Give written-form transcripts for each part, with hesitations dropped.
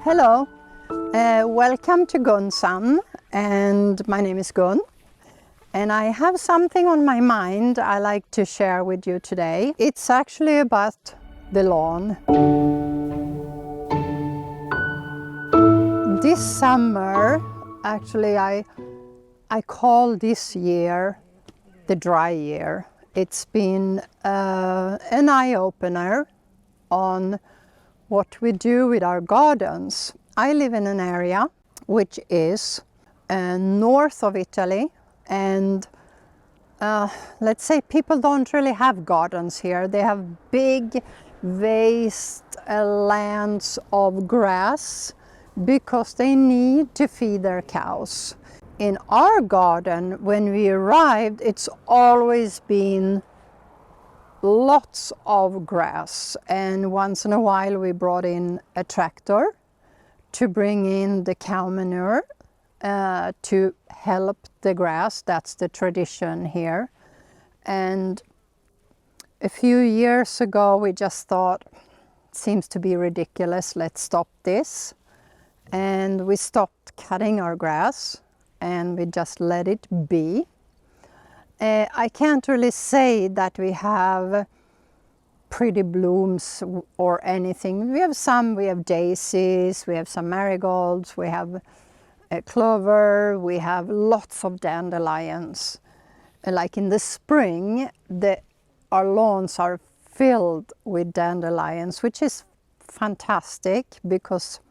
Hello, welcome to Gunsan, and my name is Gun, and I have something on my mind I like to share with you today. It's actually about the lawn. This summer, actually I call this year the dry year. It's been an eye-opener on what we do with our gardens. I live in an area which is north of Italy, and let's say people don't really have gardens here. They have big vast lands of grass because they need to feed their cows. In our garden, when we arrived, it's always been lots of grass, and once in a while we brought in a tractor to bring in the cow manure to help the grass. That's the tradition here. And a few years ago we just thought, seems to be ridiculous, let's stop this. And we stopped cutting our grass and we just let it be. I can't really say that we have pretty blooms or anything. We have some, we have daisies, we have some marigolds, we have clover, we have lots of dandelions. Like in the spring, our lawns are filled with dandelions, which is fantastic because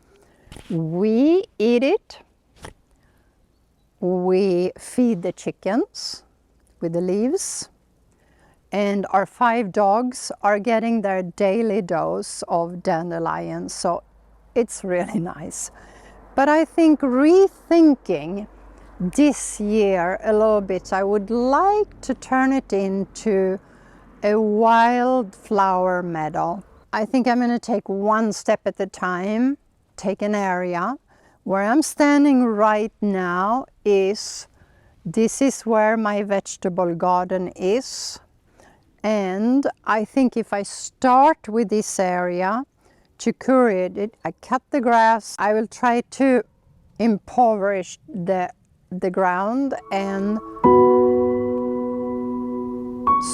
we eat it, we feed the chickens with the leaves, and our 5 dogs are getting their daily dose of dandelions, so it's really nice. But I think rethinking this year a little bit, I would like to turn it into a wildflower meadow. I think I'm going to take one step at a time, take an area. Where I'm standing right now this is where my vegetable garden is, and I think if I start with this area to curate it, I cut the grass, I will try to impoverish the ground and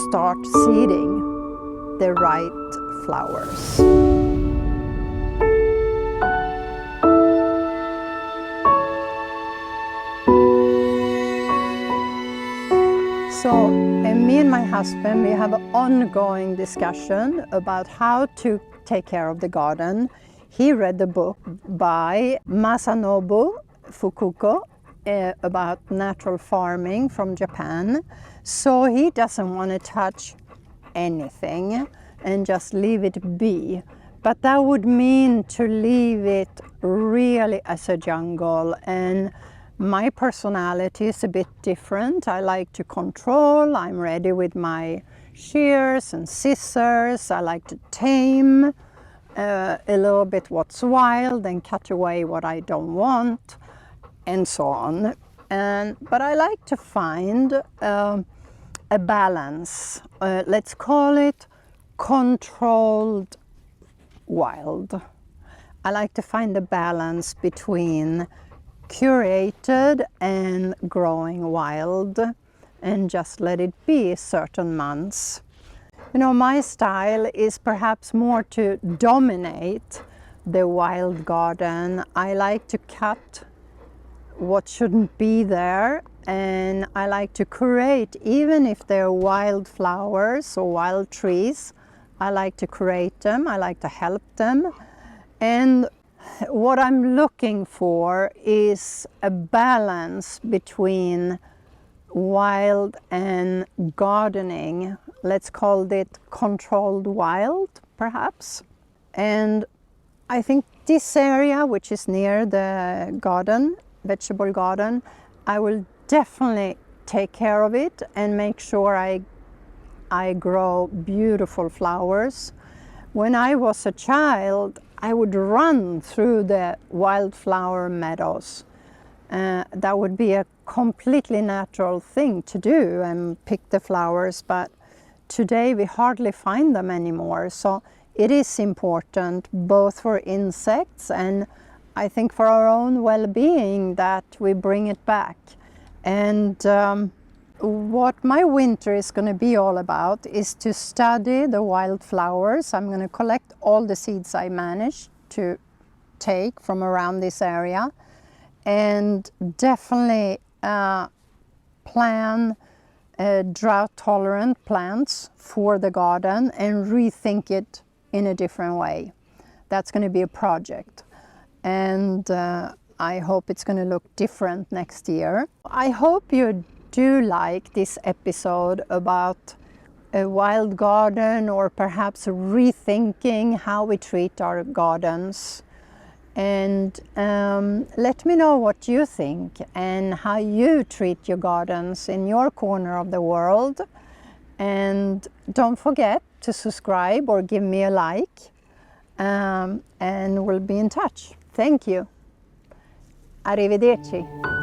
start seeding the right flowers. So me and my husband, we have an ongoing discussion about how to take care of the garden. He read the book by Masanobu Fukuoka about natural farming from Japan. So he doesn't want to touch anything and just leave it be. But that would mean to leave it really as a jungle, and my personality is a bit different. I like to control. I'm ready with my shears and scissors. I like to tame a little bit what's wild and cut away what I don't want, and so on. But I like to find a balance. Let's call it controlled wild. I like to find a balance between curated and growing wild, and just let it be certain months. You know, my style is perhaps more to dominate the wild garden. I like to cut what shouldn't be there, and I like to curate, even if they're wild flowers or wild trees. I like to curate them, I like to help them. And what I'm looking for is a balance between wild and gardening. Let's call it controlled wild, perhaps. And I think this area, which is near the garden, vegetable garden, I will definitely take care of it and make sure I grow beautiful flowers. When I was a child, I would run through the wildflower meadows. That would be a completely natural thing to do and pick the flowers, but today we hardly find them anymore. So it is important both for insects and I think for our own well-being that we bring it back. And what my winter is going to be all about is to study the wildflowers. I'm going to collect all the seeds I managed to take from around this area, and definitely plan drought-tolerant plants for the garden and rethink it in a different way. That's going to be a project, and I hope it's going to look different next year. I hope you do like this episode about a wild garden, or perhaps rethinking how we treat our gardens. And let me know what you think and how you treat your gardens in your corner of the world. And don't forget to subscribe or give me a like, and we'll be in touch. Thank you. Arrivederci.